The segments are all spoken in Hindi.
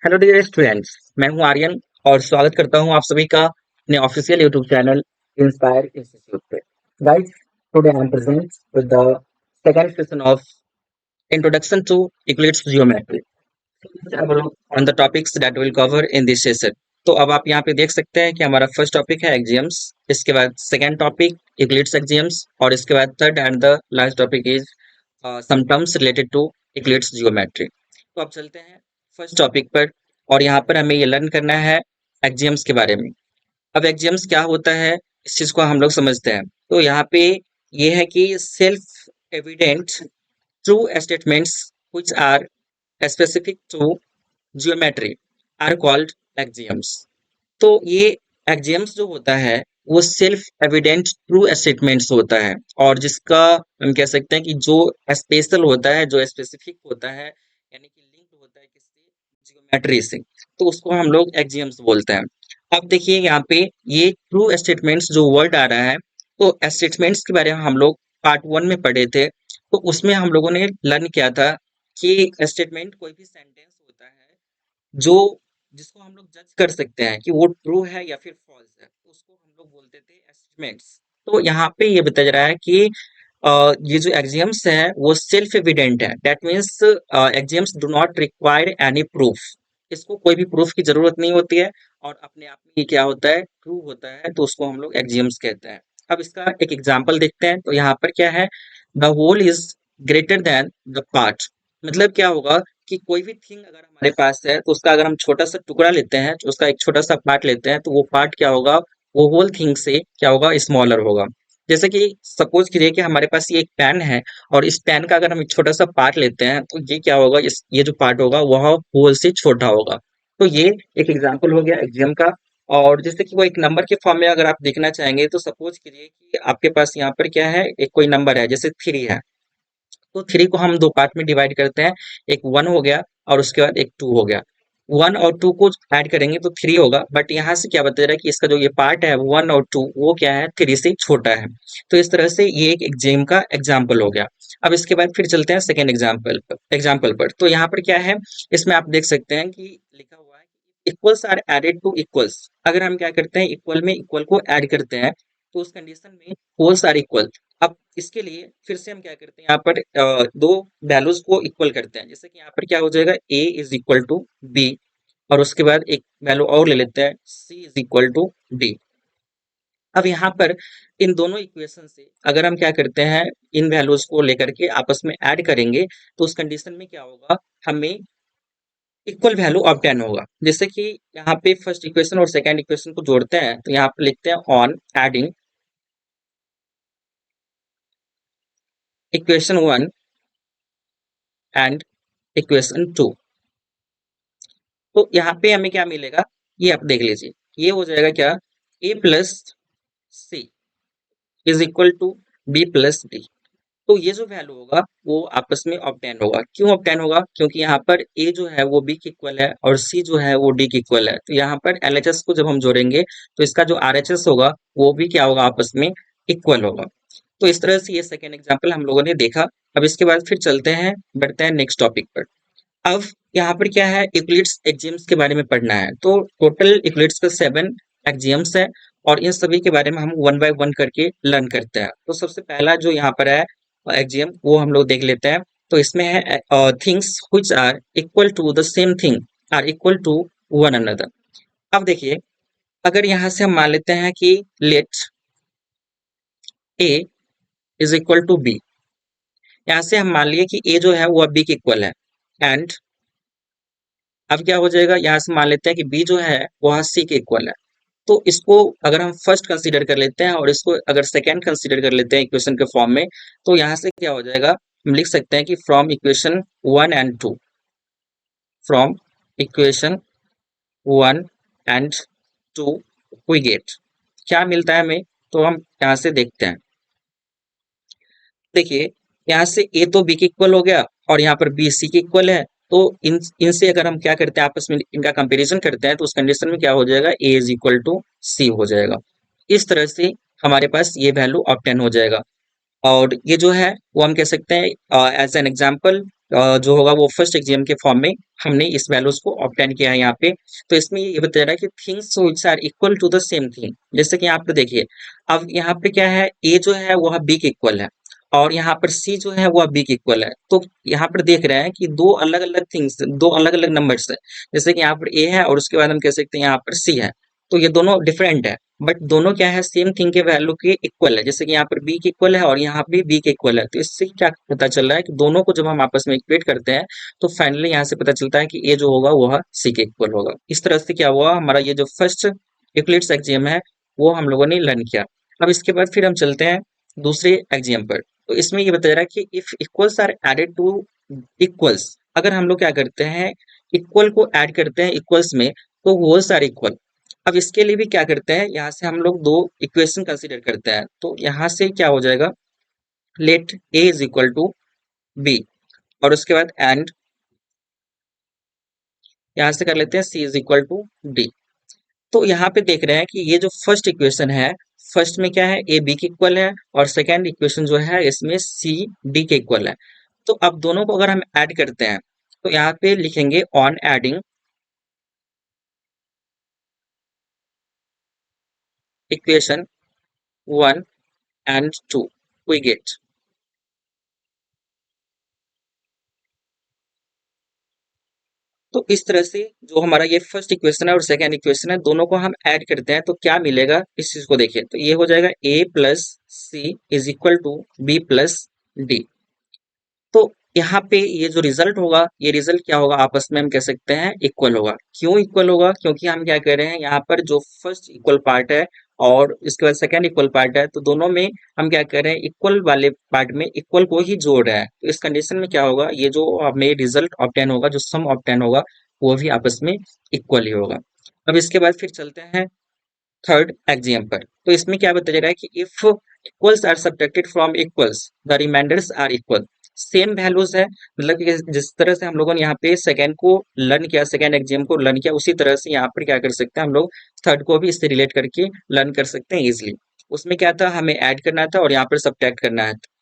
Hello dear students. मैं हूं आर्यन और स्वागत करता हूं आप सभी का अपने official YouTube channel inspire institute पे। Guys, today I am present with the second session of introduction to Euclid's geometry on the topics that will cover in this session. तो अब आप यहाँ पे देख सकते हैं कि हमारा फर्स्ट टॉपिक है एक्सियम्स, इसके बाद सेकंड टॉपिक यूक्लिड्स एक्सियम्स और इसके बाद third and the last topic is some terms related to Euclid's geometry. तो अब चलते हैं फर्स्ट टॉपिक पर और यहाँ पर हमें ये लर्न करना है एक्सियम्स के बारे में। अब एक्सियम्स क्या होता है इस चीज को हम लोग समझते हैं। तो यहाँ पे ये है कि self evident true statements which are specific to geometry are called axioms. तो ये एक्सियम्स जो होता है वो सेल्फ एविडेंट ट्रू स्टेटमेंट्स होता है और जिसका हम कह सकते हैं कि जो स्पेशल होता है, जो स्पेसिफिक होता है, यानी कि लिंक्ड होता है किससे, ज्योमेट्री से, तो उसको हम लोग एक्सियम्स बोलते हैं। अब देखिए यहाँ पे ये ट्रू स्टेटमेंट्स जो वर्ड आ रहा है, तो स्टेटमेंट्स के बारे में हम लोग पार्ट वन में पढ़े थे। तो उसमें हम लोगों ने लर्न किया था कि स्टेटमेंट कोई भी सेंटेंस होता है जो जिसको हम लोग जज कर सकते हैं कि वो ट्रू है या फिर फॉल्स है, तो उसको हम लोग बोलते थे एस्टिमेट्स। तो यहाँ पे ये बताया जा रहा है कि ये जो एक्सियम्स है वो सेल्फ एविडेंट है। That means axioms do not require any proof. इसको कोई भी प्रूफ की जरूरत नहीं होती है और अपने आप में ये क्या होता है, ट्रू होता है, तो उसको हम लोग एक्सियम्स कहते हैं। अब इसका एक एग्जाम्पल देखते हैं। तो यहाँ पर क्या है, the whole is greater than the part. मतलब क्या होगा कि कोई भी थिंग अगर हमारे पास है तो उसका अगर हम छोटा सा टुकड़ा लेते हैं, तो उसका एक छोटा सा पार्ट लेते हैं, तो वो पार्ट क्या होगा, वो होल थिंग से क्या होगा, स्मॉलर होगा। जैसे कि सपोज कीजिए कि हमारे पास ये एक पेन है और इस पेन का अगर हम एक छोटा सा पार्ट लेते हैं तो ये क्या होगा, इस ये जो पार्ट होगा वह होल से छोटा होगा। तो ये एक एग्जाम्पल हो गया एग्जाम का। और जैसे कि वो एक नंबर के फॉर्म में अगर आप देखना चाहेंगे तो सपोज कीजिए कि आपके पास यहाँ पर क्या है, एक कोई नंबर है, जैसे 3 है। तो 3 को हम 2 पार्ट में डिवाइड करते हैं, एक 1 हो गया और उसके बाद एक 2 हो गया। 1 और 2 को ऐड करेंगे तो 3 होगा, बट यहाँ से क्या बता रहा है कि इसका जो ये पार्ट है 1 और 2 वो क्या है, 3 से छोटा है। तो इस तरह से ये एक एग्जाम का एग्जाम्पल हो गया। अब इसके बाद फिर चलते हैं सेकेंड एग्जाम्पल पर। तो यहाँ पर क्या है, इसमें आप देख सकते हैं कि लिखा हुआ है equals are added to equals. अगर हम क्या करते हैं, इक्वल में इक्वल को ऐड करते हैं तो उस कंडीशन में होल्स आर इक्वल। अब इसके लिए फिर से हम क्या करते हैं, यहाँ पर दो वैल्यूज को इक्वल करते हैं। जैसे कि यहाँ पर क्या हो जाएगा, a is equal to B और उसके बाद एक वैल्यू और ले लेते हैं, c is equal to D. अब यहाँ पर इन दोनों इक्वेशन से अगर हम क्या करते हैं, इन वैल्यूज को लेकर के आपस में ऐड करेंगे तो उस कंडीशन में क्या होगा, हमें इक्वल वैल्यू ऑब्टेन होगा। जैसे कि यहाँ पे फर्स्ट इक्वेशन और सेकंड इक्वेशन को जोड़ते हैं तो यहाँ पे लिखते हैं on adding equation 1 and equation 2। तो यहाँ पे हमें क्या मिलेगा, ये आप देख लीजिए, ये हो जाएगा क्या, a plus C is equal to B plus D. तो ये जो वैल्यू होगा वो आपस में ऑब्टेन होगा। क्यों ऑब्टेन होगा, क्योंकि यहाँ पर a जो है वो b की इक्वल है और c जो है वो d की इक्वल है। तो यहाँ पर LHS को जब हम जोड़ेंगे तो इसका जो RHS होगा वो भी क्या होगा, आपस में इक्वल होगा। तो इस तरह से ये सेकेंड एग्जाम्पल हम लोगों ने देखा। अब इसके बाद फिर चलते हैं, बढ़ते हैं नेक्स्ट टॉपिक पर। अब यहाँ पर क्या है, यूक्लिड्स एक्सियम्स के बारे में पढ़ना है। तो टोटल यूक्लिड्स का 7 एक्सियम्स है और इन सभी के बारे में हम वन बाय वन करके लर्न करते हैं। तो सबसे पहला जो यहाँ पर है एक्सियम, वो हम लोग देख लेते हैं। तो इसमें है things which are equal to the same thing are equal to one another. अब देखिए, अगर यहाँ से हम मान लेते हैं कि let A is equal to B. यहाँ से हम मान लिए कि ए जो है वो बी के इक्वल है एंड अब क्या हो जाएगा, यहाँ से मान लेते हैं कि बी जो है वह सी के इक्वल है। तो इसको अगर हम फर्स्ट कंसीडर कर लेते हैं और इसको अगर सेकंड कंसीडर कर लेते हैं इक्वेशन के फॉर्म में, तो यहाँ से क्या हो जाएगा, हम लिख सकते हैं कि from equation 1 and 2, from equation 1 and 2 we get, क्या मिलता है हमें। तो हम यहाँ से देखते हैं, देखिए यहाँ से ए तो बी के इक्वल हो गया और यहाँ पर बी सी के इक्वल है। तो इन इनसे अगर हम क्या करते हैं, आपस में इनका कंपैरिजन करते हैं तो उस कंडीशन में क्या हो जाएगा, ए इज इक्वल टू सी हो जाएगा। इस तरह से हमारे पास ये वैल्यू ऑब्टेन हो जाएगा। और ये जो है वो हम कह सकते हैं एज एन एग्जाम्पल जो होगा वो फर्स्ट एग्जाम के फॉर्म में हमने इस वैल्यूज को ऑब्टेन किया है यहाँ पे। तो इसमें ये बता रहा है कि things which are equal to the same thing. जैसे कि यहाँ पे देखिए, अब यहाँ पे क्या है, ए जो है वह बी के इक्वल है और यहाँ पर सी जो है वह बी के इक्वल है। तो यहाँ पर देख रहे हैं कि दो अलग अलग थिंग्स, दो अलग अलग नंबर्स है। जैसे कि यहाँ पर ए है और उसके बाद हम कह सकते हैं यहाँ पर सी है। तो ये दोनों डिफरेंट है, बट दोनों क्या है, सेम थिंग के वैल्यू के इक्वल है। जैसे कि यहाँ पर बी के इक्वल है और यहाँ पे बी के इक्वल है। तो इससे क्या पता चल रहा है कि दोनों को जब हम आपस में इक्वेट करते हैं तो फाइनली यहाँ से पता चलता है कि ए जो होगा वह सी के इक्वल होगा। इस तरह से क्या हुआ, हमारा ये जो फर्स्ट यूक्लिड्स एक्सियम है वो हम लोगों ने लर्न किया। अब इसके बाद फिर हम चलते हैं दूसरे एक्सियम पर। तो इसमें ये बताया जा रहा है कि if equals are added to equals, अगर हम लोग क्या करते हैं, इक्वल को ऐड करते हैं इक्वल्स में तो होल्स आर इक्वल। अब इसके लिए भी क्या करते हैं, यहाँ से हम लोग दो इक्वेशन कंसीडर करते हैं। तो यहाँ से क्या हो जाएगा, let A is equal to B और उसके बाद एंड यहाँ से कर लेते हैं C is equal to D. तो यहाँ पे देख रहे हैं कि ये जो फर्स्ट इक्वेशन है, फर्स्ट में क्या है, ए बी के इक्वल है और सेकेंड इक्वेशन जो है इसमें सी डी के इक्वल है। तो अब दोनों को अगर हम ऐड करते हैं तो यहाँ पे लिखेंगे on adding equation 1 and 2 we get. तो इस तरह से जो हमारा ये फर्स्ट इक्वेशन है और सेकेंड इक्वेशन है, दोनों को हम ऐड करते हैं तो क्या मिलेगा, इस चीज को देखिए। तो ये हो जाएगा A plus C is equal to B plus D. तो यहाँ पे ये जो रिजल्ट होगा, ये रिजल्ट क्या होगा, आपस में हम कह सकते हैं इक्वल होगा। क्यों इक्वल होगा, क्योंकि हम क्या कर रहे हैं, यहाँ पर जो फर्स्ट इक्वल पार्ट है और इसके बाद सेकेंड इक्वल पार्ट है, तो दोनों में हम क्या कर रहे हैं, इक्वल वाले पार्ट में इक्वल को ही जोड़ रहे हैं। तो इस कंडीशन में क्या होगा, ये जो हमें रिजल्ट ऑब्टेन होगा, जो सम ऑब्टेन होगा, वो भी आपस में इक्वल ही होगा। अब इसके बाद फिर चलते हैं थर्ड एक्सियम पर। तो इसमें क्या बताया जा रहा है कि if equals are subtracted from equals the remainders are equal. Same values है, मतलब कि जिस तरह से हम लोगों ने यहाँ पे सेकेंड को लर्न किया, सेकेंड एक्सियम को लर्न किया, उसी तरह से यहाँ पर क्या कर सकते हैं हम लोग, थर्ड को भी इससे रिलेट करके लर्न कर सकते हैं इजिली। उसमें क्या था, हमें ऐड करना था और यहाँ पर सब्ट्रैक्ट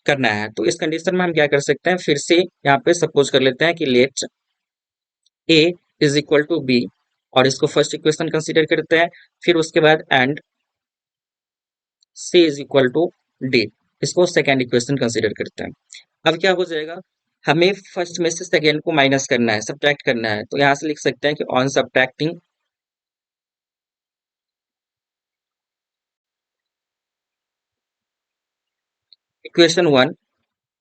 करना है। तो इस कंडीशन में हम क्या कर सकते हैं, फिर से यहाँ पे सपोज कर लेते हैं कि let A is equal to B और इसको फर्स्ट इक्वेशन कंसीडर करते हैं। फिर उसके बाद and C is equal to D, इसको सेकेंड इक्वेशन कंसीडर करते हैं। अब क्या हो जाएगा, हमें फर्स्ट में से सेकेंड को माइनस करना है, सब्ट्रैक्ट करना है। तो यहाँ से लिख सकते हैं कि on subtracting equation 1,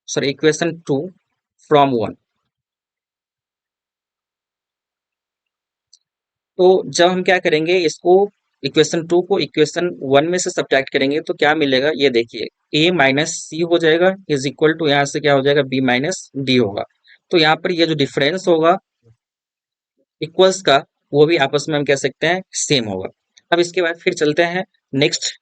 sorry equation 2 from 1। तो जब हम क्या करेंगे, इसको इक्वेशन 2 को इक्वेशन 1 में से सब्ट्रैक्ट करेंगे तो क्या मिलेगा, ये देखिए, ए माइनस सी हो जाएगा इज इक्वल टू, यहाँ से क्या हो जाएगा, बी माइनस डी होगा। तो यहाँ पर ये जो डिफरेंस होगा इक्वल्स का, वो भी आपस में हम कह सकते हैं सेम होगा। अब इसके बाद फिर चलते हैं नेक्स्ट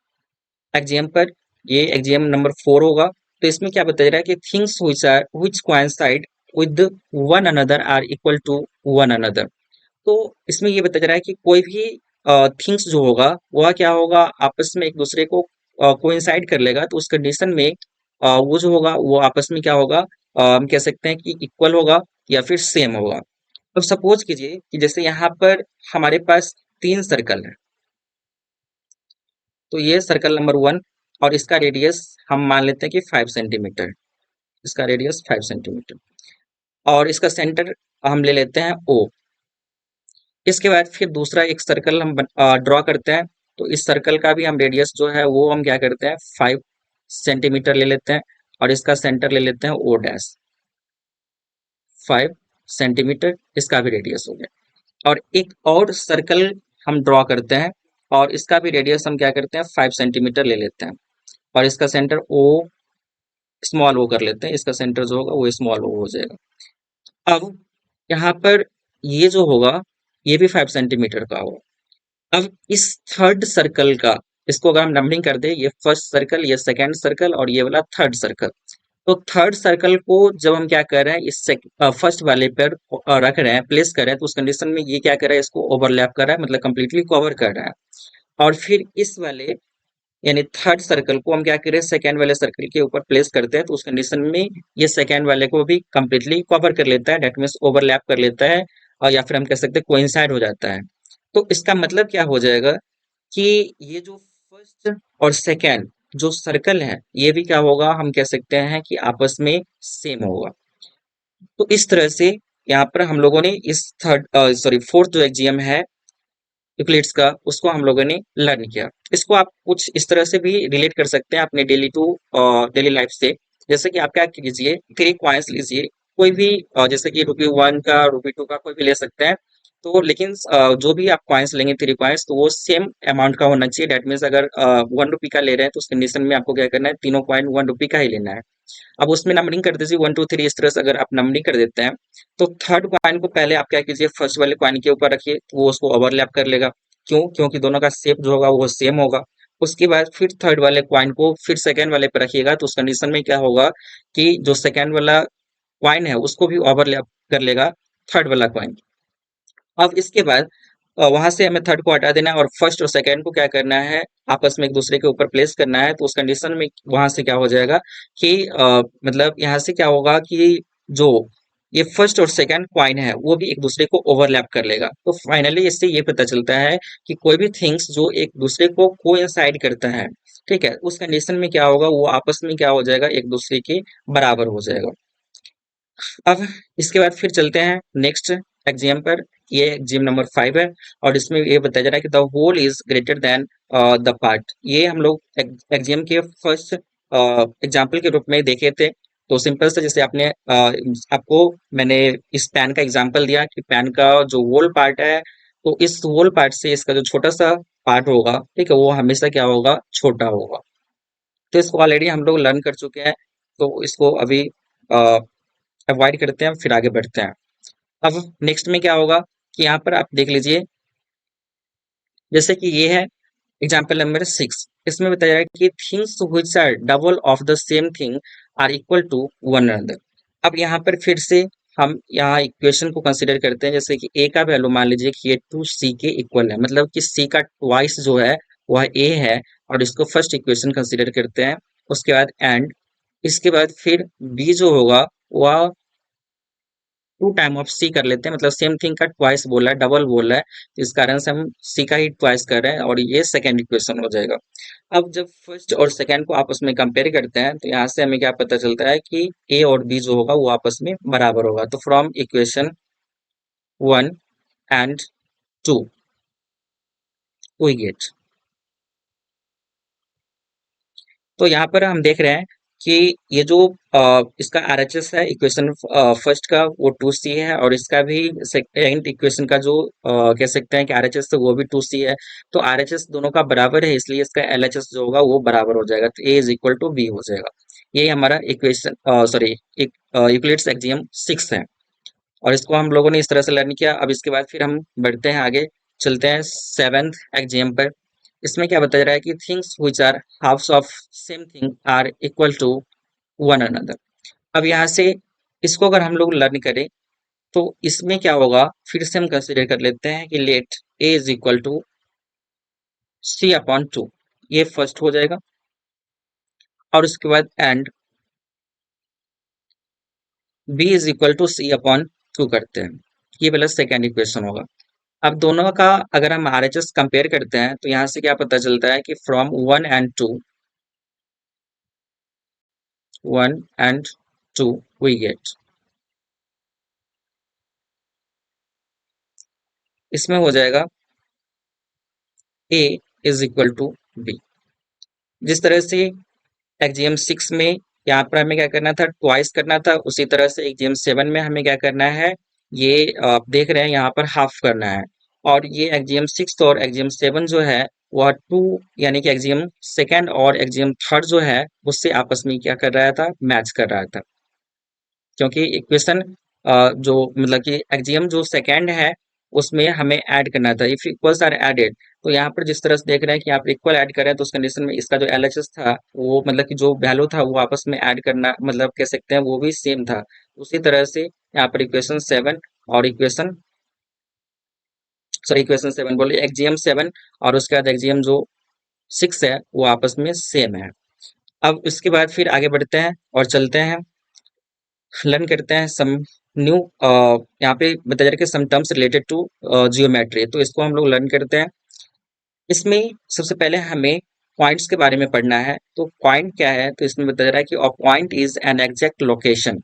एक्सियम पर। ये एक्सियम नंबर 4 होगा। तो इसमें क्या बताया जा रहा है कि things which coincide with one another are equal to one another. तो इसमें ये बताया जा रहा है कि कोई भी थिंग्स जो होगा वह क्या होगा, आपस में एक दूसरे को कोइंसाइड कर लेगा। तो उस कंडीशन में वो जो होगा वो आपस में क्या होगा, हम कह सकते हैं कि इक्वल होगा या फिर सेम होगा। अब सपोज कीजिए कि जैसे यहाँ पर हमारे पास तीन सर्कल है। तो ये सर्कल नंबर 1 और इसका रेडियस हम मान लेते हैं कि 5 सेंटीमीटर, इसका रेडियस 5 सेंटीमीटर और इसका सेंटर हम ले लेते हैं O। इसके बाद फिर दूसरा एक सर्कल हम ड्रॉ करते हैं। तो इस सर्कल का भी हम रेडियस जो है वो हम क्या करते हैं, 5 सेंटीमीटर ले लेते हैं और इसका सेंटर ले लेते हैं O डैश, 5 सेंटीमीटर इसका भी रेडियस हो गया। और एक और सर्कल हम ड्रॉ करते हैं और इसका भी रेडियस हम क्या करते हैं, 5 सेंटीमीटर ले लेते हैं और इसका सेंटर ओ स्मॉल ओ कर लेते हैं, इसका सेंटर जो होगा वो स्मॉल ओ हो जाएगा। अब यहाँ पर ये जो होगा ये भी 5 सेंटीमीटर का होगा। अब इस थर्ड सर्कल का, इसको अगर हम नंबरिंग कर दे, ये फर्स्ट सर्कल, ये सेकेंड सर्कल और ये वाला थर्ड सर्कल। तो थर्ड सर्कल को जब हम क्या कर रहे हैं, इस फर्स्ट वाले पर रख रहे हैं, प्लेस कर रहे हैं, तो उस कंडीशन में ये क्या कर रहा है, इसको ओवरलैप कर रहा है, मतलब कंप्लीटली कवर कर रहा है। और फिर इस वाले यानी थर्ड सर्कल को हम क्या करें, सेकेंड वाले सर्कल के ऊपर प्लेस करते हैं, तो उस कंडीशन में ये सेकेंड वाले को भी कंप्लीटली कवर कर लेता है, डेट मीन्स ओवरलैप कर लेता है, और या फिर हम कह सकते हैं कोइंसाइड हो जाता है। तो इसका मतलब क्या हो जाएगा कि ये जो फर्स्ट और सेकेंड जो सर्कल है, ये भी क्या होगा, हम कह सकते हैं कि आपस में सेम होगा। तो इस तरह से यहाँ पर हम लोगों ने इस थर्ड सॉरी फोर्थ जो एक्जियम है यूक्लिड्स का, उसको हम लोगों ने लर्न किया। इसको आप कुछ इस तरह से भी रिलेट कर सकते हैं अपने डेली लाइफ से। जैसे कि आप क्या कीजिए, 3 कॉइन्स लीजिए, कोई भी जैसे कि ₹1 का, ₹2 का कोई भी ले सकते हैं। तो लेकिन जो भी आप कॉइन्स लेंगे, 3 कॉइन्स, तो वो सेम अमाउंट का होना चाहिए। डेट मीन्स अगर ₹1 का ले रहे हैं, तो उस कंडीशन में आपको क्या करना है, तीनों कॉइन ₹1 का ही लेना है। अब उसमें नंबरिंग कर दीजिए 1 2 3, इस तरह से अगर आप नंबरिंग कर देते हैं, तो थर्ड कॉइन को पहले आप क्या कीजिए, फर्स्ट वाले कॉइन के ऊपर रखिए, तो वो उसको ओवरलैप कर लेगा। क्यों? क्योंकि दोनों का शेप जो होगा वो सेम होगा। उसके बाद फिर थर्ड वाले कॉइन को फिर सेकेंड वाले पे रखिएगा, तो उस कंडीशन में क्या होगा कि जो सेकेंड वाला कॉइन है उसको भी ओवरलैप कर लेगा थर्ड वाला कॉइन। अब इसके बाद वहां से हमें थर्ड को हटा देना है और फर्स्ट और सेकंड को क्या करना है, आपस में एक दूसरे के ऊपर प्लेस करना है। तो उस कंडीशन में वहां से क्या हो जाएगा कि मतलब यहाँ से क्या होगा कि जो ये फर्स्ट और सेकंड क्वाइन है वो भी एक दूसरे को ओवरलैप कर लेगा। तो फाइनली इससे ये पता चलता है कि कोई भी थिंग्स जो एक दूसरे को कोइंसाइड करता है, ठीक है, उस कंडीशन में क्या होगा, वो आपस में क्या हो जाएगा, एक दूसरे के बराबर हो जाएगा। अब इसके बाद फिर चलते हैं नेक्स्ट एक्सियम पर। ये एक्सियम नंबर 5 है, और इसमें ये बताया जा रहा है कि the whole is greater than the part. ये हम लोग एक्सियम के फर्स्ट एग्जाम्पल के रूप में देखे थे। तो सिंपल से जैसे आपको मैंने इस पेन का एग्जाम्पल दिया कि पेन का जो होल पार्ट है, तो इस होल पार्ट से इसका जो छोटा सा पार्ट होगा, ठीक है, वो हमेशा क्या होगा, छोटा होगा। तो इसको ऑलरेडी हम लोग लर्न कर चुके हैं, तो इसको अभी अवॉइड करते हैं, फिर आगे बढ़ते हैं। अब नेक्स्ट में क्या होगा कि यहाँ पर आप देख लीजिए, जैसे कि ये है एग्जाम्पल नंबर 6। इसमें बताया है कि things which are double of the same thing are equal to one another. अब यहाँ पर फिर से हम यहाँ इक्वेशन को कंसीडर करते हैं। जैसे कि ए का वैल्यू मान लीजिए कि ये 2c के इक्वल है, मतलब कि c का ट्वाइस जो है वह a है, और इसको फर्स्ट इक्वेशन कंसीडर करते हैं। उसके बाद एंड, इसके बाद फिर b जो होगा वह 2 टाइम ऑफ सी कर लेते हैं, मतलब सेम थिंग का ट्वाइस बोला है, डबल बोला है, तो इस कारण से हम सी का ही ट्वाइस कर रहे हैं, और ये सेकेंड इक्वेशन हो जाएगा। अब जब फर्स्ट और सेकेंड को आपस में कंपेयर करते हैं, तो यहाँ से हमें क्या पता चलता है कि ए और बी जो होगा वो आपस में बराबर होगा। तो from equation 1 and 2 we get. तो यहाँ पर हम देख रहे हैं कि ये जो इसका आरएचएस है इक्वेशन फर्स्ट का, वो 2c है, और इसका भी सेकेंड इक्वेशन का जो कह सकते हैं कि आरएचएस है, वो भी 2c है। तो आरएचएस दोनों का बराबर है, इसलिए इसका एलएचएस जो होगा वो बराबर हो जाएगा, तो ए इज इक्वल टू बी हो जाएगा। ये हमारा इक्वेशन सॉरी यूक्लिड्स एक्सियम 6 है, और इसको हम लोगों ने इस तरह से लर्न किया। अब इसके बाद फिर हम बढ़ते हैं आगे, चलते हैं 7th एक्सियम पर। इसमें क्या बताया जा रहा है कि things which are halves of same thing are equal to one another. अब यहाँ से इसको अगर हम लोग लर्न करें, तो इसमें क्या होगा, फिर से हम कंसिडर कर लेते हैं कि let A is equal to c/2, ये फर्स्ट हो जाएगा। और उसके बाद and b is equal to c/2 करते हैं, ये वाला सेकेंड इक्वेशन होगा। अब दोनों का अगर हम आरएचएस कंपेयर करते हैं, तो यहाँ से क्या पता चलता है कि फ्रॉम 1 and 2 वी गेट। इसमें हो जाएगा ए इज इक्वल टू बी। जिस तरह से एक्जियम 6 में यहाँ पर हमें क्या करना था, ट्वाइस करना था, उसी तरह से एक्जियम 7 में हमें क्या करना है, ये आप देख रहे हैं यहाँ पर हाफ करना है। और ये एक्जियम 6 और एक्जियम 7 जो है वह 2, यानी कि एक्जियम सेकेंड और एक्जियम थर्ड जो है उससे आपस में क्या कर रहा था, मैच कर रहा था। क्योंकि इक्वेशन जो मतलब कि एक्सियम जो सेकंड है उसमें हमें ऐड करना था, इफ इक्वल्स आर एडेड। तो यहाँ पर जिस तरह से देख रहे हैं कि आप इक्वल ऐड कर रहे हैं, तो उस कंडीशन में इसका जो एलएचएस था वो मतलब कि जो वैल्यू था वो आपस में ऐड करना, मतलब कह सकते हैं वो भी सेम था। उसी तरह से यहाँ पर इक्वेशन 7 और इक्वेशन सॉरी इक्वेशन 7 बोले एक्जियम 7, और उसके बाद एक्जियम जो सिक्स है वो आपस में सेम है। अब उसके बाद फिर आगे बढ़ते हैं और चलते हैं, लर्न करते हैं सम न्यू, यहाँ पे बताया जा रहा है कि some terms related to geometry, तो इसको हम लोग लर्न करते हैं। इसमें सबसे पहले हमें पॉइंट्स के बारे में पढ़ना है। तो पॉइंट क्या है, तो इसमें बताया जा रहा है कि a point is an exact location.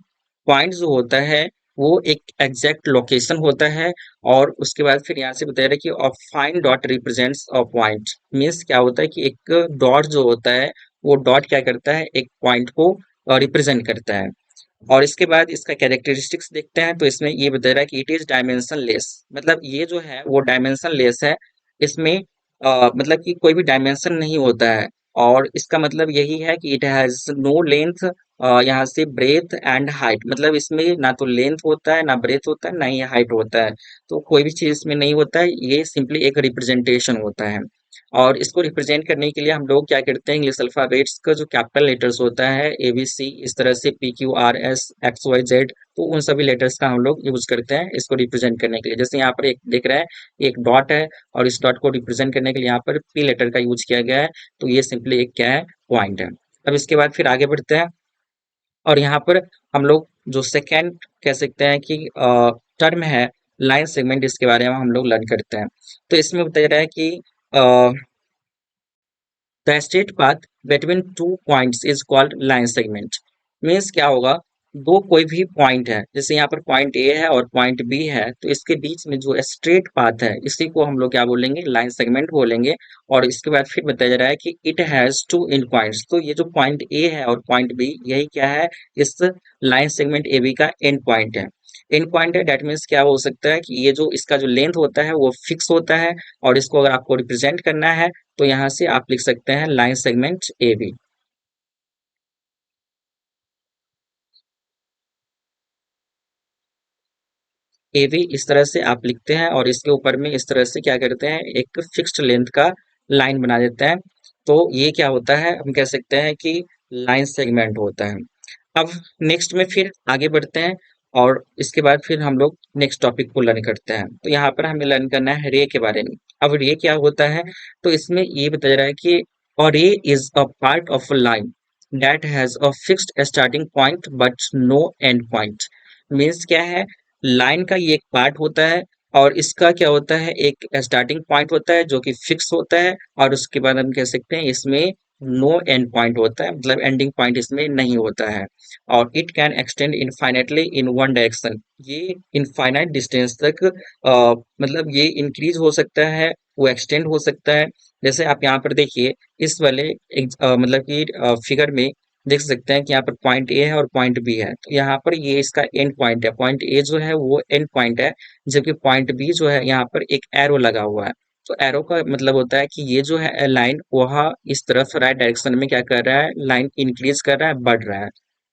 Point जो होता है वो एक एग्जैक्ट लोकेशन होता है। और उसके बाद फिर यहाँ से बताया जा रहा है कि a fine dot represents a point. Means क्या होता है कि एक डॉट जो होता है वो डॉट क्या करता है, एक पॉइंट को रिप्रेजेंट करता है। और इसके बाद इसका कैरेक्टरिस्टिक्स देखते हैं, तो इसमें ये बता रहा है कि इट इज डायमेंशन लेस। मतलब ये जो है वो डायमेंशन लेस है। इसमें मतलब कि कोई भी डायमेंशन नहीं होता है। और इसका मतलब यही है कि इट हैज नो लेंथ, यहाँ से ब्रेथ एंड हाइट, मतलब इसमें ना तो लेंथ होता है ना ब्रेथ होता है ना ही हाइट होता है। तो कोई भी चीज इसमें नहीं होता है, ये सिंपली एक रिप्रेजेंटेशन होता है। और इसको रिप्रेजेंट करने के लिए हम लोग क्या करते हैं, इंग्लिश अल्फाबेट्स का जो कैपिटल लेटर्स होता है ABC, इस तरह से PQRS XYZ, तो उन सभी लेटर्स का हम लोग यूज करते हैं इसको रिप्रेजेंट करने के लिए। जैसे यहाँ पर एक दिख रहा है, एक डॉट है, और इस डॉट को रिप्रेजेंट करने के लिए यहाँ पर P लेटर का यूज किया गया है। तो ये सिंपली एक क्या है, पॉइंट है। अब इसके बाद फिर आगे बढ़ते हैं, और यहाँ पर हम लोग जो सेकेंड कह सकते हैं कि टर्म है लाइन सेगमेंट, इसके बारे में हम लोग लर्न करते हैं। तो इसमें बताया रहा है कि the straight path between two points is called line segment. Means क्या होगा, दो कोई भी पॉइंट है, जैसे यहाँ पर पॉइंट ए है और पॉइंट बी है, तो इसके बीच में जो स्ट्रेट पाथ है इसी को हम लोग क्या बोलेंगे, लाइन सेगमेंट बोलेंगे। और इसके बाद फिर बताया जा रहा है कि it has two end points. तो ये जो पॉइंट ए है और पॉइंट बी, यही क्या है, इस लाइन सेगमेंट ए बी का एंड पॉइंट है। एंड पॉइंट है, डेट मीन्स क्या हो सकता है कि ये जो इसका जो लेंथ होता है वो फिक्स होता है। और इसको अगर आपको रिप्रेजेंट करना है तो यहाँ से आप लिख सकते हैं line segment A B. A B इस तरह से आप लिखते हैं, और इसके ऊपर में इस तरह से क्या करते हैं, एक फिक्स्ड लेंथ का लाइन बना देते हैं। तो ये क्या होता है, हम कह सकते हैं कि लाइन सेगमेंट होता है। अब नेक्स्ट में फिर आगे बढ़ते हैं, और इसके बाद फिर हम लोग नेक्स्ट टॉपिक को लर्न करते हैं। तो यहाँ पर हमें लर्न करना है रे के बारे में। अब रे क्या होता है, तो इसमें ये बताया रहा है कि a ray is a part of a line that has a fixed starting point but no end point। Means क्या है, लाइन का ये एक पार्ट होता है, और इसका क्या होता है, एक स्टार्टिंग पॉइंट होता है जो कि फिक्स होता है। और उसके बाद हम कह सकते हैं इसमें नो एंड पॉइंट होता है, मतलब एंडिंग पॉइंट इसमें नहीं होता है। और it can extend infinitely in one direction. ये इनफाइनाइट डिस्टेंस तक मतलब ये इंक्रीज हो सकता है, वो एक्सटेंड हो सकता है। जैसे आप यहाँ पर देखिए, इस वाले मतलब कि फिगर में देख सकते हैं कि यहाँ पर पॉइंट ए है और पॉइंट बी है। तो यहाँ पर ये इसका एंड पॉइंट है, पॉइंट ए जो है वो एंड पॉइंट है, जबकि पॉइंट बी जो है यहाँ पर एक एरो लगा हुआ है। तो एरो का मतलब होता है कि ये जो है लाइन वह इस तरफ राइट डायरेक्शन में क्या कर रहा है, लाइन इंक्रीज कर रहा है, बढ़ रहा है।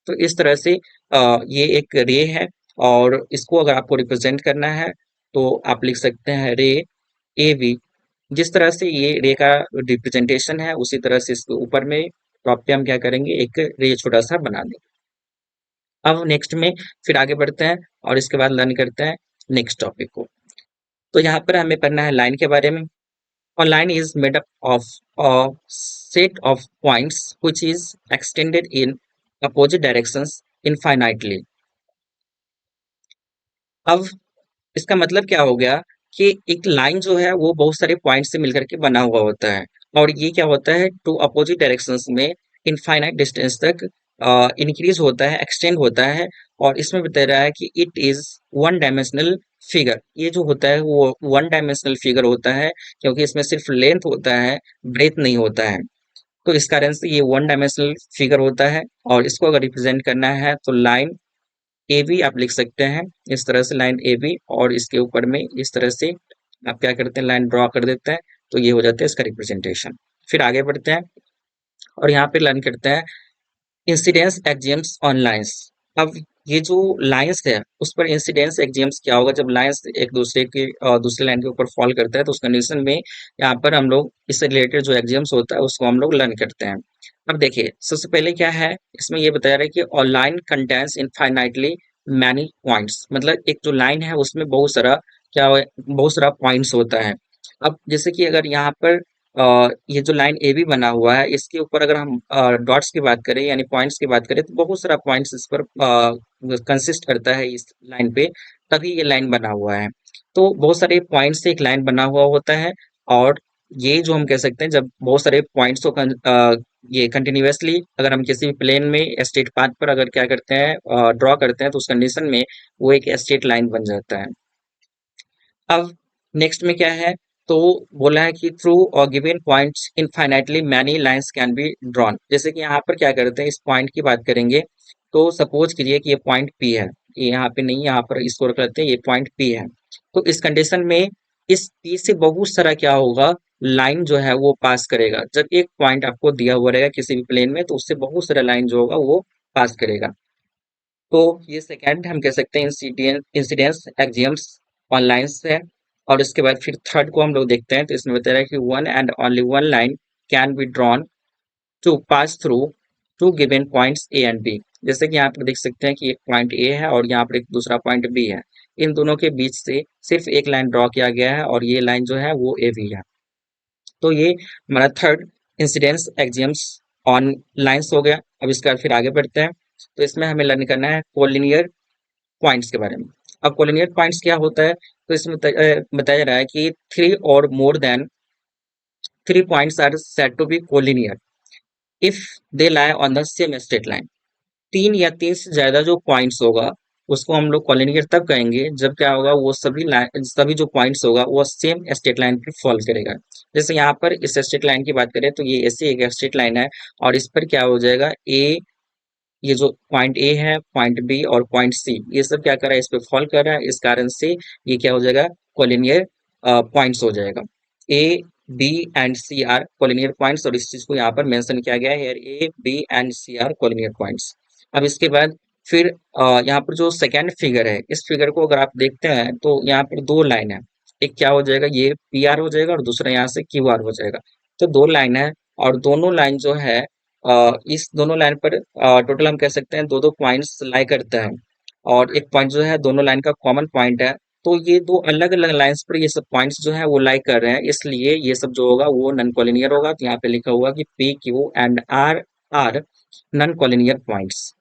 तो इस तरह से ये एक रे है, और इसको अगर आपको रिप्रेजेंट करना है तो आप लिख सकते हैं रे ए बी। जिस तरह से ये रे का रिप्रेजेंटेशन है, उसी तरह से इसके ऊपर में टॉप पे हम क्या करेंगे, एक रे छोटा सा बना देंगे। अब नेक्स्ट में फिर आगे बढ़ते हैं, और इसके बाद लर्न करते हैं नेक्स्ट टॉपिक को। तो यहाँ पर हमें पढ़ना है लाइन के बारे में। और line is made up of a set of points which is extended in opposite directions infinitely. अब इसका मतलब क्या हो गया, कि एक लाइन जो है वो बहुत सारे पॉइंट से मिलकर के बना हुआ होता है। और ये क्या होता है, टू अपोजिट डायरेक्शंस में इनफाइनाइट डिस्टेंस तक इंक्रीज होता है, एक्सटेंड होता है। और इसमें बता रहा है कि it is one dimensional figure. ये जो होता है वो वन डायमेंशनल फिगर होता है, क्योंकि इसमें सिर्फ लेंथ होता है, ब्रेथ नहीं होता है। तो इस कारण से ये वन डायमेंशनल फिगर होता है। और इसको अगर रिप्रेजेंट करना है तो लाइन ए बी आप लिख सकते हैं, इस तरह से लाइन ए बी, और इसके ऊपर में इस तरह से आप क्या करते हैं, लाइन ड्रॉ कर देते हैं। तो ये हो जाता है इसका रिप्रेजेंटेशन। फिर आगे बढ़ते हैं, और यहाँ पे लर्न करते हैं इंसिडेंस एक्जियम्स ऑन लाइंस। अब ये जो लाइंस है उस पर इंसिडेंस एक्जियम्स क्या होगा, जब लाइंस एक दूसरे के दूसरे लाइन के ऊपर फॉल करता है, तो उस कंडीशन में यहाँ पर हम लोग इससे रिलेटेड जो एक्जियम्स होता है उसको हम लोग लर्न करते हैं। अब देखिए, सबसे पहले क्या है, इसमें ये बताया रहा है कि और line contains infinitely many points. मतलब एक जो लाइन है उसमें बहुत सारा क्या बहुत सारा पॉइंट्स होता है। अब जैसे कि अगर यहाँ पर ये जो लाइन ए बी बना हुआ है इसके ऊपर अगर हम डॉट्स की बात करें यानी पॉइंट्स की बात करें तो बहुत सारा पॉइंट्स इस पर कंसिस्ट करता है इस लाइन पे, तभी ये लाइन बना हुआ है। तो बहुत सारे पॉइंट्स से एक लाइन बना हुआ होता है, और ये जो हम कह सकते हैं जब बहुत सारे पॉइंट्स को ये कंटिन्यूअसली अगर हम किसी भी प्लेन में स्ट्रेट पाथ पर अगर क्या करते हैं ड्रॉ करते हैं तो उस कंडीशन में वो एक स्ट्रेट लाइन बन जाता है। अब नेक्स्ट में क्या है, तो बोला है कि थ्रू और given points infinitely many lines can be drawn. जैसे कि यहाँ पर क्या करते हैं, इस पॉइंट की बात करेंगे तो सपोज कीजिए कि ये पॉइंट पी है, ये यहाँ पे नहीं, यहाँ पर इसको रख लेते हैं, ये पॉइंट पी है। तो इस कंडीशन में इस पी से बहुत सारा क्या होगा, लाइन जो है वो पास करेगा। जब एक पॉइंट आपको दिया हुआ रहेगा किसी भी प्लेन में तो उससे बहुत सारा लाइन जो होगा वो पास करेगा। तो ये सेकंड हम कह सकते हैं इंसिडेंस एक्सियम्स ऑन लाइंस है। और इसके बाद फिर थर्ड को हम लोग देखते हैं, तो इसमें बता रहा है कि one and only one line can be drawn to pass through two given points A and B. जैसे कि यहाँ पर देख सकते हैं कि एक पॉइंट ए है और यहाँ पर एक दूसरा पॉइंट बी है, इन दोनों के बीच से सिर्फ एक लाइन ड्रॉ किया गया है और ये लाइन जो है वो ए बी है। तो ये हमारा third incidence axioms on lines हो गया। अब इसके बाद फिर आगे बढ़ते हैं, तो इसमें हमें लर्न करना है कोलिनियर पॉइंट्स के बारे में। अब कोलिनियर पॉइंट्स क्या होता है, तो इसमें बताया जा रहा है कि थ्री और more than three points are said to be collinear if they lie on the same straight line. तीन या तीन से ज्यादा जो पॉइंट्स होगा उसको हम लोग कोलिनियर तब कहेंगे जब क्या होगा, वो सभी जो पॉइंट्स होगा वो सेम स्ट्रेट लाइन पर फॉल करेगा। जैसे यहाँ पर इस स्ट्रेट लाइन की बात करें तो ये ऐसे एक स्ट्रेट लाइन है, और इस पर क्या हो जाएगा, ए, ये जो पॉइंट ए है, पॉइंट बी और पॉइंट सी, ये सब क्या कर रहा है, इस पे फॉल कर रहा है, इस कारण से ये क्या हो जाएगा, कोलिनियर पॉइंट्स हो जाएगा। A B and C are collinear points, और इस चीज को यहाँ पर मेंशन किया गया है, A B and C are collinear points. अब इसके बाद फिर यहाँ पर जो सेकेंड फिगर है, इस फिगर को अगर आप देखते हैं तो यहाँ पर दो लाइन है, एक क्या हो जाएगा, ये पी आर हो जाएगा और दूसरा यहाँ से क्यू आर हो जाएगा। तो दो लाइन है, और दोनों लाइन जो है इस दोनों लाइन पर टोटल हम कह सकते हैं दो दो पॉइंट्स लाई करते हैं, और एक पॉइंट जो है दोनों लाइन का कॉमन पॉइंट है। तो ये दो अलग अलग लाइंस पर ये सब पॉइंट्स जो है वो लाई कर रहे हैं, इसलिए ये सब जो होगा वो नॉन कॉलिनियर होगा। तो यहाँ पे लिखा हुआ कि P Q and R are non collinear points.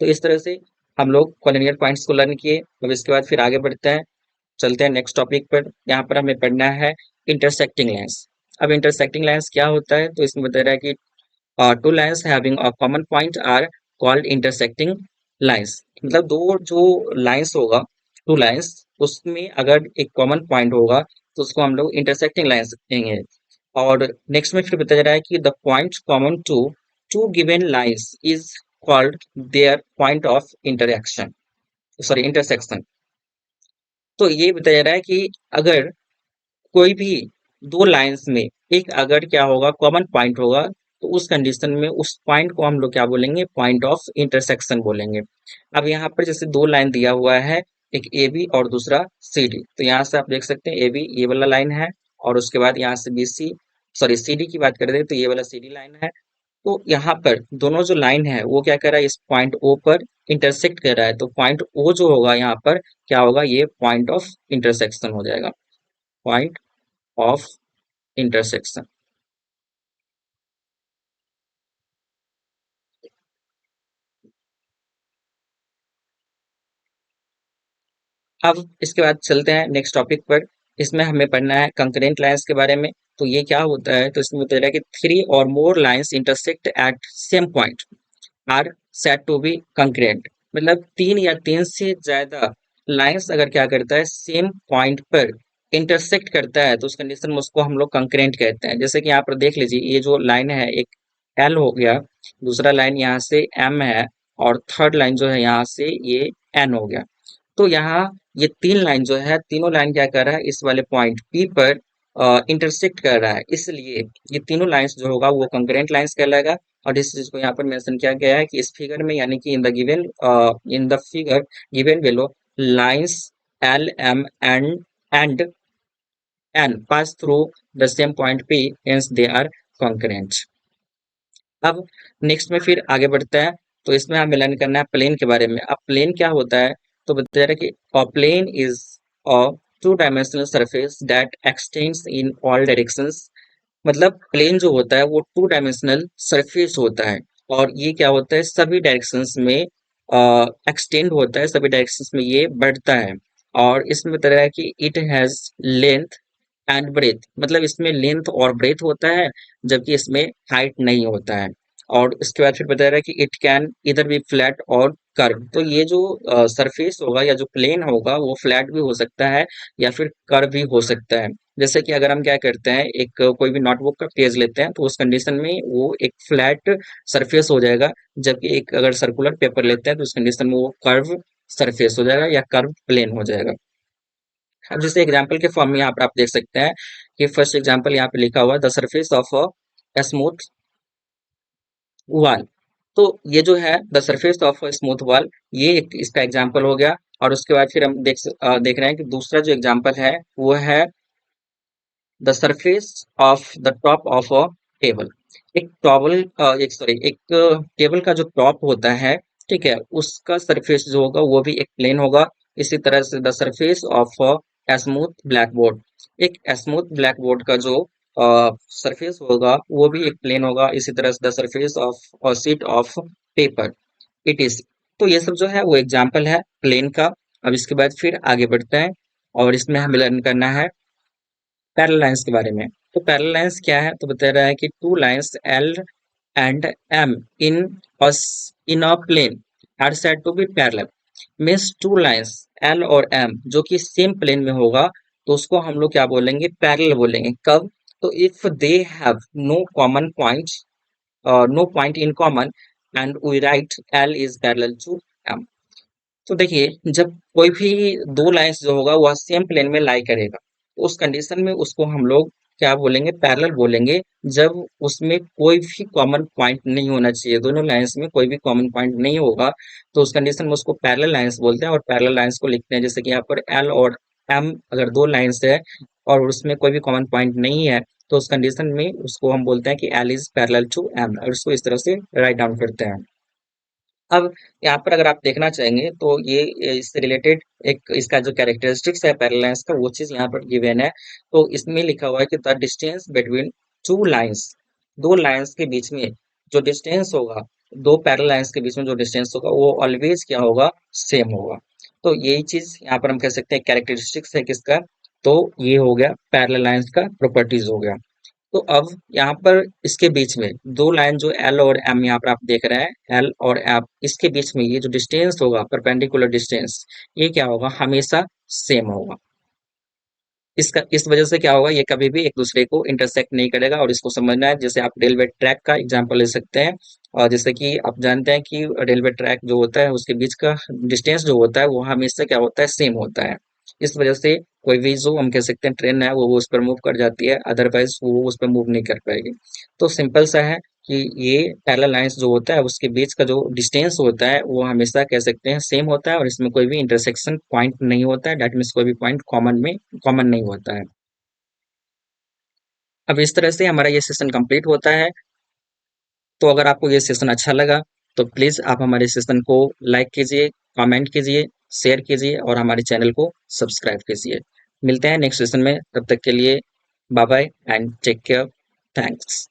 तो इस तरह से हम लोग कॉलिनियर पॉइंट्स को लर्न किए। अब इसके बाद फिर आगे बढ़ते हैं, चलते हैं नेक्स्ट टॉपिक पर। यहाँ पर हमें पढ़ना है इंटरसेक्टिंग लाइंस। अब इंटरसेक्टिंग लाइंस क्या होता है, तो इसमें बता रहा है कि two lines having a common point are called intersecting lines। मतलब दो जो लाइंस होगा, टू लाइंस, उसमें अगर एक कॉमन पॉइंट होगा तो उसको हम लोग इंटरसेक्टिंग लाइंस कहेंगे। और नेक्स्ट में फिर बताया जा रहा है कि the point common to two given lines is called their point of interaction, sorry intersection. तो ये बताया जा रहा है कि अगर कोई भी दो लाइंस में एक अगर क्या होगा, कॉमन पॉइंट होगा, तो उस कंडीशन में उस पॉइंट को हम लोग क्या बोलेंगे, पॉइंट ऑफ इंटरसेक्शन बोलेंगे। अब यहाँ पर जैसे दो लाइन दिया हुआ है, एक ए बी और दूसरा सी डी। तो यहाँ से आप देख सकते हैं ए बी ये वाला लाइन है, और उसके बाद यहाँ से B C, sorry C D की बात कर रहे थे तो ये वाला सी डी लाइन है। तो यहाँ पर दोनों जो लाइन है वो क्या कर रहा है, इस पॉइंट ओ पर इंटरसेक्ट कर रहा है। तो पॉइंट ओ जो होगा यहाँ पर क्या होगा, ये पॉइंट ऑफ इंटरसेक्शन हो जाएगा, पॉइंट ऑफ इंटरसेक्शन। अब इसके बाद चलते हैं नेक्स्ट टॉपिक पर। इसमें हमें पढ़ना है कंकरेंट लाइंस के बारे में। तो ये क्या होता है, तो इसमें बता रहा है कि थ्री और more lines intersect at same point are said to be concurrent. मतलब तीन या तीन से ज्यादा लाइंस अगर क्या करता है, सेम पॉइंट पर इंटरसेक्ट करता है, तो उस कंडीशन में उसको हम लोग कंकरेंट कहते हैं। जैसे कि यहाँ पर देख लीजिए, ये जो लाइन है एक एल हो गया, दूसरा लाइन यहाँ से एम है, और थर्ड लाइन जो है यहाँ से ये एन हो गया। तो यहाँ ये तीन लाइन जो है, तीनों लाइन क्या कर रहा है, इस वाले पॉइंट पी पर इंटरसेक्ट कर रहा है, इसलिए ये तीनों लाइंस जो होगा वो कंकरेंट लाइंस कहलाएगा। और इस चीज को यहाँ पर मेंशन किया गया है कि इस फिगर में, यानी कि in the figure given below, lines L M and N pass through the same point P, hence they are concurrent. अब नेक्स्ट में फिर आगे बढ़ते हैं, तो इसमें हमें लर्न करना है प्लेन के बारे में। अब प्लेन क्या होता है, तो बता रहा है कि a plane is a two dimensional surface that extends in all directions मतलब प्लेन जो होता है वो टू डायमेंशनल सरफेस होता है, और ये क्या होता है, सभी डायरेक्शंस में एक्सटेंड होता है, सभी डायरेक्शंस में ये बढ़ता है। और इसमें बता रहा है कि it has length and breadth, मतलब इसमें लेंथ और ब्रेथ होता है, जबकि इसमें हाइट नहीं होता है। और इसके बाद फिर बता रहा है कि इट कैन इधर बी फ्लैट और कर्व। तो ये जो सरफेस होगा या जो प्लेन होगा वो फ्लैट भी हो सकता है या फिर कर्व भी हो सकता है। जैसे कि अगर हम क्या करते हैं, एक कोई भी नोटबुक का पेज लेते हैं, तो उस कंडीशन में वो एक फ्लैट सरफेस हो जाएगा, जबकि एक अगर सर्कुलर पेपर लेते हैं तो उस कंडीशन में वो कर्व सरफेस हो जाएगा या कर्व प्लेन हो जाएगा। अब जैसे एग्जाम्पल के फॉर्म में यहाँ पर आप देख सकते हैं कि फर्स्ट एग्जाम्पल यहाँ पे लिखा हुआ है, the surface of a smooth wall. तो ये जो है the surface of a smooth wall, ये एक इसका एग्जाम्पल हो गया। और उसके बाद फिर हम देख रहे हैं कि दूसरा जो एग्जाम्पल है वो है the surface of the top of a table. एक टॉवल एक सॉरी एक टेबल का जो टॉप होता है, ठीक है, उसका सरफेस जो होगा वो भी एक प्लेन होगा। इसी तरह से the surface of a smooth black board, एक स्मूथ ब्लैक बोर्ड का जो सरफेस होगा वो भी एक प्लेन होगा। इसी तरह से the surface of sheet of paper it is. तो ये सब जो है वो एग्जाम्पल है प्लेन का। अब इसके बाद फिर आगे बढ़ते हैं, और इसमें हमें लर्न करना है पैरेलल लाइंस के बारे में। तो पैरेलल लाइंस क्या है, तो बता रहा है कि two lines L and M in in a plane are said to be parallel. Means two lines L और एम जो कि सेम प्लेन में होगा, तो उसको हम लोग क्या बोलेंगे, पैरेलल बोलेंगे। कब? तो if they have no common point, no point in common, and we write L is parallel to M. तो देखिए, जब कोई भी दो लाइंस जो होगा वह सेम प्लेन में लाई करेगा, तो उस कंडीशन में उसको हम लोग क्या बोलेंगे, पैरेलल बोलेंगे। जब उसमें कोई भी कॉमन पॉइंट नहीं होना चाहिए, दोनों लाइंस में कोई भी कॉमन पॉइंट नहीं होगा, तो उस कंडीशन में उसको पैरेलल लाइंस बोलते हैं। और पैरेलल लाइंस को लिखते हैं जैसे कि यहाँ पर एल और एम अगर दो लाइंस है और उसमें कोई भी कॉमन पॉइंट नहीं है, तो उस कंडीशन में उसको हम बोलते हैं कि L is parallel to M, और उसको इस तरह से राइट डाउन करते हैं। अब यहाँ पर अगर आप देखना चाहेंगे तो ये इससे रिलेटेड एक इसका जो कैरेक्टरिस्टिक्स है पैरेललाइंस का, वो चीज यहाँ पर गिवन है। तो इसमें लिखा हुआ है कि the distance between two lines, दो लाइंस के बीच में जो डिस्टेंस होगा, दो पैरेलल लाइंस के बीच में जो डिस्टेंस होगा वो ऑलवेज क्या होगा, सेम होगा। तो यही चीज यहाँ पर हम कह सकते हैं कैरेक्टरिस्टिक्स है किसका, तो ये हो गया पैरेलल लाइंस का प्रॉपर्टीज हो गया। तो अब यहाँ पर इसके बीच में दो लाइन जो एल और एम यहाँ पर आप देख रहे हैं, एल और एम, इसके बीच में ये जो डिस्टेंस होगा, परपेंडिकुलर डिस्टेंस, ये क्या होगा, हमेशा सेम होगा। इसका इस वजह से क्या होगा, ये कभी भी एक दूसरे को इंटरसेक्ट नहीं करेगा। और इसको समझना है, जैसे आप रेलवे ट्रैक का एग्जांपल ले सकते हैं। और जैसे कि आप जानते हैं कि रेलवे ट्रैक जो होता है उसके बीच का डिस्टेंस जो होता है वो हमेशा क्या होता है, सेम होता है। इस वजह से कोई भी जो हम कह सकते हैं ट्रेन है वो उस पर मूव कर जाती है, अदरवाइज वो उस पर मूव नहीं कर पाएगी। तो सिंपल सा है कि ये पैरेलल लाइंस जो होता है उसके बीच का जो डिस्टेंस होता है वो हमेशा कह सकते हैं सेम होता है, और इसमें कोई भी इंटरसेक्शन पॉइंट नहीं होता है, डेट मीन्स कोई भी पॉइंट कॉमन नहीं होता है। अब इस तरह से हमारा ये सेशन कंप्लीट होता है। तो अगर आपको ये सेशन अच्छा लगा तो प्लीज आप हमारे सेशन को लाइक कीजिए, कमेंट कीजिए, शेयर कीजिए और हमारे चैनल को सब्सक्राइब कीजिए। मिलते हैं नेक्स्ट सेशन में, तब तक के लिए bye bye and take care. Thanks.